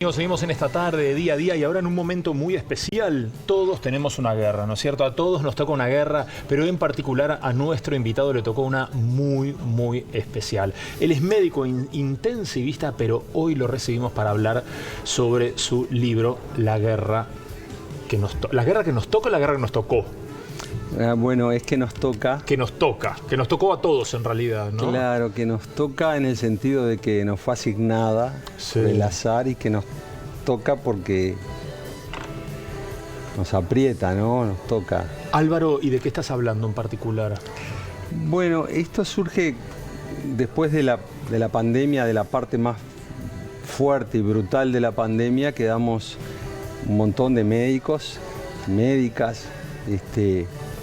Seguimos en esta tarde de día a día y ahora en un momento muy especial. Todos tenemos una guerra, ¿no es cierto? A todos nos toca una guerra, pero en particular a nuestro invitado le tocó una muy especial. Él es médico intensivista, pero hoy lo recibimos para hablar sobre su libro La guerra que nos toca. ¿La guerra que nos toca o la guerra que nos tocó? Bueno, es que nos toca. Que nos tocó a todos en realidad, ¿no? Claro, que nos toca en el sentido de que nos fue asignada por el azar y que nos toca porque nos aprieta, ¿no? Nos toca. Álvaro, ¿y de qué estás hablando en particular? Bueno, esto surge después de la pandemia, de la parte más fuerte y brutal de la pandemia. Quedamos un montón de médicos, médicas,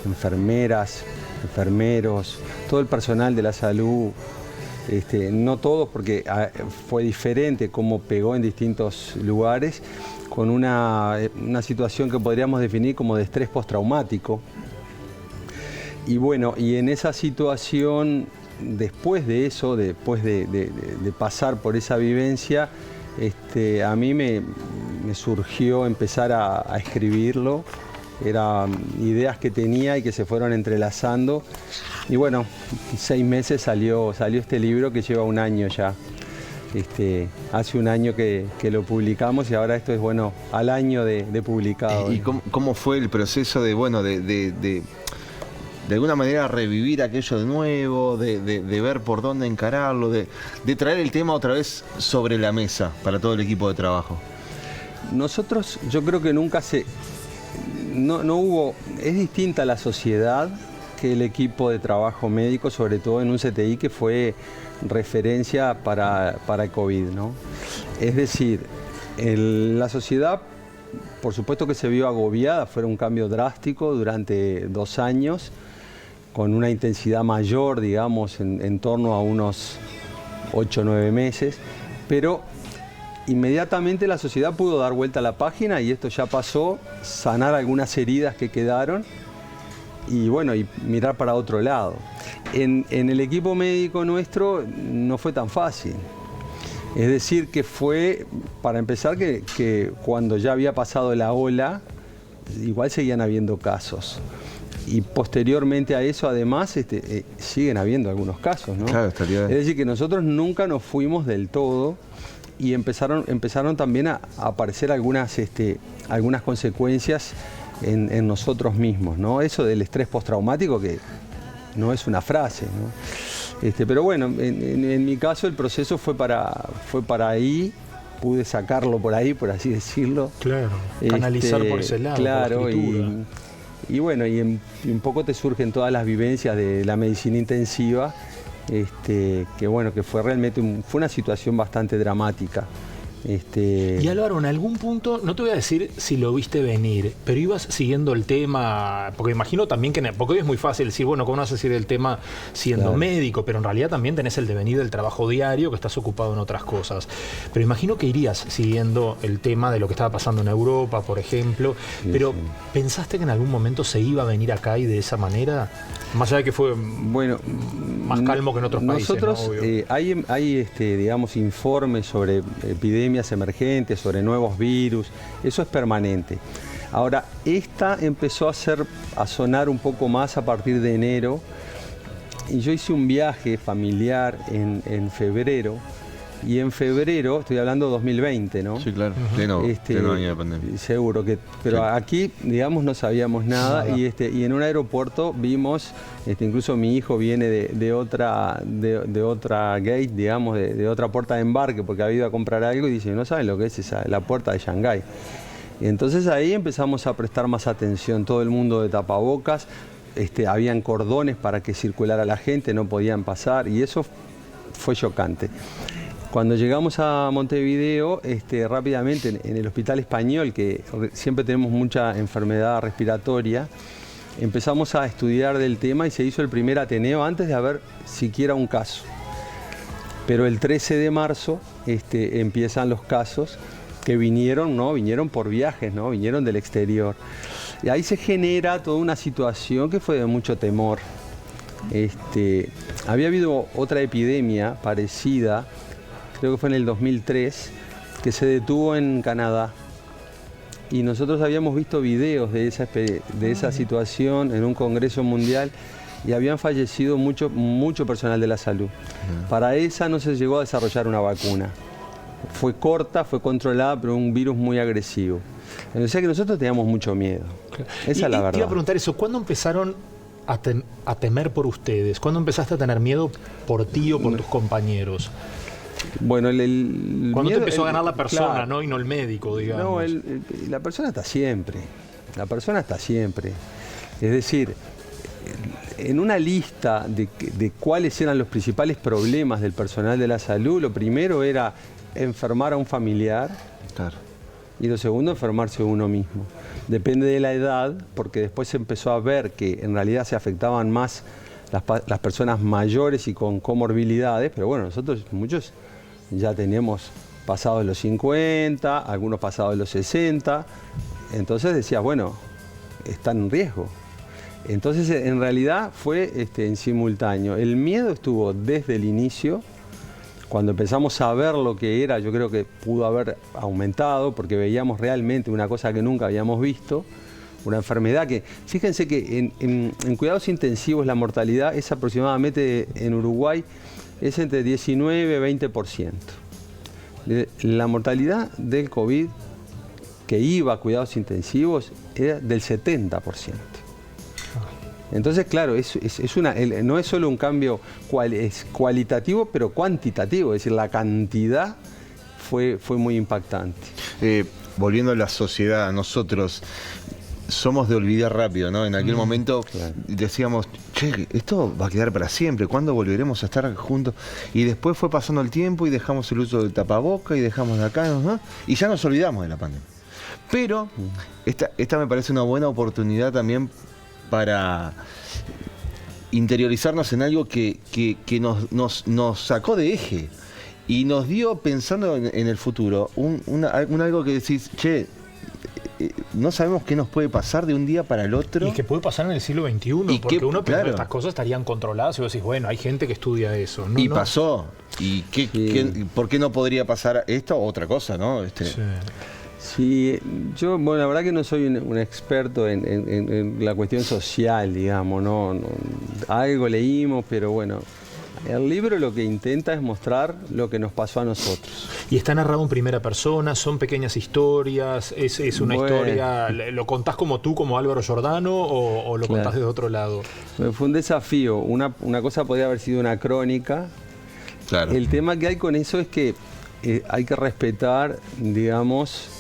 enfermeras, enfermeros, todo el personal de la salud, no todos porque fue diferente cómo pegó en distintos lugares, con una situación que podríamos definir como de estrés postraumático. Y bueno, y en esa situación, después de eso, después de pasar por esa vivencia, a mí me surgió empezar a escribirlo. Eran ideas que tenía y que se fueron entrelazando. Y bueno, 6 meses salió este libro que lleva un año ya. Hace un año que lo publicamos y ahora esto es, bueno, al año de publicado. ¿Y cómo fue el proceso de alguna manera revivir aquello de nuevo, de ver por dónde encararlo, de traer el tema otra vez sobre la mesa para todo el equipo de trabajo? Nosotros, yo creo que nunca no hubo, es distinta la sociedad que el equipo de trabajo médico, sobre todo en un CTI que fue referencia para el COVID, ¿no? Es decir, la sociedad, por supuesto que se vio agobiada, fue un cambio drástico durante 2 años, con una intensidad mayor, digamos, en torno a unos 8 o 9 meses, pero inmediatamente la sociedad pudo dar vuelta a la página y esto ya pasó, sanar algunas heridas que quedaron y bueno, y mirar para otro lado. En el equipo médico nuestro no fue tan fácil. Es decir, que fue, para empezar, que cuando ya había pasado la ola, igual seguían habiendo casos. Y posteriormente a eso, además, siguen habiendo algunos casos, ¿no? Claro, estaría... Es decir, que nosotros nunca nos fuimos del todo. Y empezaron también a aparecer algunas consecuencias en nosotros mismos, ¿no? Eso del estrés postraumático, que no es una frase, ¿no? Pero bueno, en mi caso el proceso fue para ahí, pude sacarlo por ahí, por así decirlo. Claro, canalizar por ese lado. Claro, por la escritura. y bueno, y un poco te surgen todas las vivencias de la medicina intensiva. Que bueno, que fue realmente fue una situación bastante dramática. Y Álvaro, en algún punto, no te voy a decir si lo viste venir, pero ibas siguiendo el tema, porque imagino también porque hoy es muy fácil decir, bueno, ¿cómo no vas a seguir el tema siendo médico? Pero en realidad también tenés el devenir del trabajo diario, que estás ocupado en otras cosas. Pero imagino que irías siguiendo el tema de lo que estaba pasando en Europa, por ejemplo, pero ¿pensaste que en algún momento se iba a venir acá y de esa manera? Más allá de que fue más calmo que en otros países. Nosotros, ¿no? hay digamos, informes sobre epidemias emergentes, sobre nuevos virus, eso es permanente. Ahora, esta empezó a sonar un poco más a partir de enero, y yo hice un viaje familiar en febrero, y en febrero, estoy hablando de 2020, ¿no? Sí, claro, pleno año de pandemia. Seguro que, pero aquí, digamos, no sabíamos nada, y en un aeropuerto vimos, incluso mi hijo viene de otra gate, digamos, de otra puerta de embarque, porque había ido a comprar algo y dice, no saben lo que es la puerta de Shanghái. Y entonces ahí empezamos a prestar más atención, todo el mundo de tapabocas, habían cordones para que circulara la gente, no podían pasar, y eso fue chocante. Cuando llegamos a Montevideo, rápidamente en el Hospital Español, que siempre tenemos mucha enfermedad respiratoria, empezamos a estudiar del tema y se hizo el primer Ateneo antes de haber siquiera un caso. Pero el 13 de marzo empiezan los casos que vinieron por viajes, ¿no? Vinieron del exterior. Y ahí se genera toda una situación que fue de mucho temor. Había habido otra epidemia parecida, creo que fue en el 2003, que se detuvo en Canadá. Y nosotros habíamos visto videos de esa situación en un congreso mundial y habían fallecido mucho personal de la salud. Para esa no se llegó a desarrollar una vacuna. Fue corta, fue controlada, pero un virus muy agresivo. O sea que nosotros teníamos mucho miedo. Esa es la verdad. Te iba a preguntar eso, ¿cuándo empezaron a temer por ustedes? ¿Cuándo empezaste a tener miedo por ti o por tus compañeros? Bueno, ¿Cuándo te empezó a ganar la persona, claro, ¿no? Y no el médico, digamos? No, la persona está siempre. La persona está siempre. Es decir, en una lista de cuáles eran los principales problemas del personal de la salud, lo primero era enfermar a un familiar. Claro. Y lo segundo, enfermarse uno mismo. Depende de la edad, porque después se empezó a ver que en realidad se afectaban más las personas mayores y con comorbilidades, pero bueno, nosotros muchos ya teníamos pasados los 50, algunos pasados los 60, entonces decías, bueno, están en riesgo. Entonces en realidad fue en simultáneo. El miedo estuvo desde el inicio. Cuando empezamos a ver lo que era, yo creo que pudo haber aumentado, porque veíamos realmente una cosa que nunca habíamos visto, una enfermedad que, fíjense que en cuidados intensivos la mortalidad es aproximadamente en Uruguay, es entre 19 y 20%. La mortalidad del COVID que iba a cuidados intensivos era del 70%. Entonces, claro, no es solo un cambio cualitativo, pero cuantitativo, es decir, la cantidad fue muy impactante. Volviendo a la sociedad, nosotros somos de olvidar rápido, ¿no? En aquel momento decíamos, che, esto va a quedar para siempre, ¿cuándo volveremos a estar juntos? Y después fue pasando el tiempo y dejamos el uso del tapaboca y dejamos de acá, ¿no? Y ya nos olvidamos de la pandemia. Pero esta me parece una buena oportunidad también para interiorizarnos en algo que nos sacó de eje y nos dio, pensando en el futuro, algo que decís, che, no sabemos qué nos puede pasar de un día para el otro. Y que puede pasar en el siglo XXI, porque uno piensa que estas cosas estarían controladas y vos decís, bueno, hay gente que estudia eso. Y pasó. ¿Y por qué no podría pasar esto o otra cosa, no? Sí. Sí, yo, bueno, la verdad que no soy un experto en la cuestión social, digamos, no, algo leímos, pero bueno, el libro lo que intenta es mostrar lo que nos pasó a nosotros. Y está narrado en primera persona, son pequeñas historias, es una historia, ¿lo contás como tú, como Álvaro Giordano, o lo contás desde otro lado? Fue un desafío, una cosa podría haber sido una crónica. Claro. El tema que hay con eso es que hay que respetar, digamos,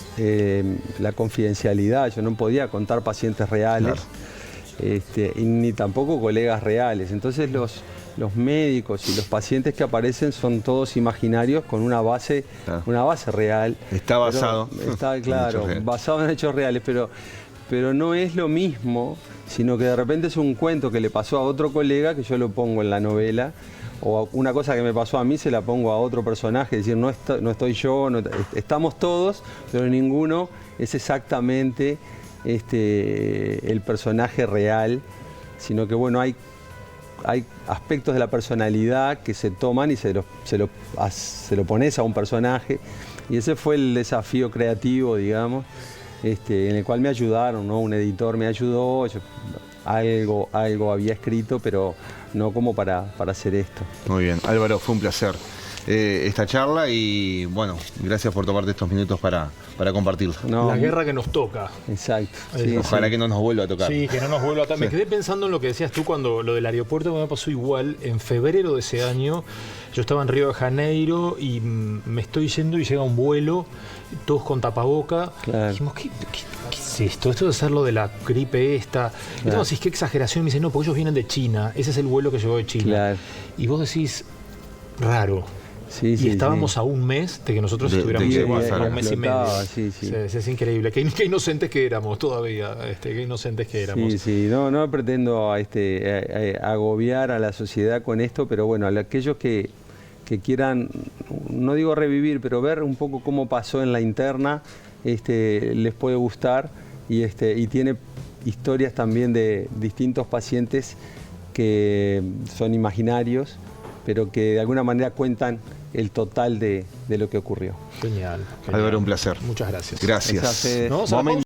la confidencialidad. Yo no podía contar pacientes reales, y ni tampoco colegas reales. Entonces los médicos y los pacientes que aparecen son todos imaginarios con una base real. Está basado. Está claro, basado en hechos reales, pero no es lo mismo, sino que de repente es un cuento que le pasó a otro colega que yo lo pongo en la novela, o una cosa que me pasó a mí se la pongo a otro personaje, es decir, no estoy yo, estamos todos, pero ninguno es exactamente el personaje real, sino que bueno, hay aspectos de la personalidad que se toman y se lo pones a un personaje, y ese fue el desafío creativo, digamos, en el cual me ayudaron, ¿no? Un editor me ayudó, algo había escrito, pero no como para hacer esto. Muy bien, Álvaro, fue un placer esta charla y bueno, gracias por tomarte estos minutos para compartirla. La guerra que nos toca. Exacto. Sí, ojalá que no nos vuelva a tocar. Sí, que no nos vuelva a tocar. Me quedé pensando en lo que decías tú cuando lo del aeropuerto me pasó igual. En febrero de ese año yo estaba en Río de Janeiro y me estoy yendo y llega un vuelo, todos con tapaboca. Dijimos, ¿qué es esto? Esto de hacer lo de la gripe esta. Y tú decís, qué exageración. Me dice, no, porque ellos vienen de China. Ese es el vuelo que llegó de China. Y vos decís, raro. Y estábamos a un mes de que nosotros estuviéramos igual, a un mes y medio. Es increíble. Qué inocentes que éramos todavía. Qué inocentes que éramos. No pretendo agobiar a la sociedad con esto, pero bueno, a aquellos que quieran, no digo revivir, pero ver un poco cómo pasó en la interna, les puede gustar, y tiene historias también de distintos pacientes que son imaginarios, pero que de alguna manera cuentan el total de lo que ocurrió. Genial. Álvaro, un placer. Muchas gracias. Gracias. Gracias. Nos vamos a la pausa.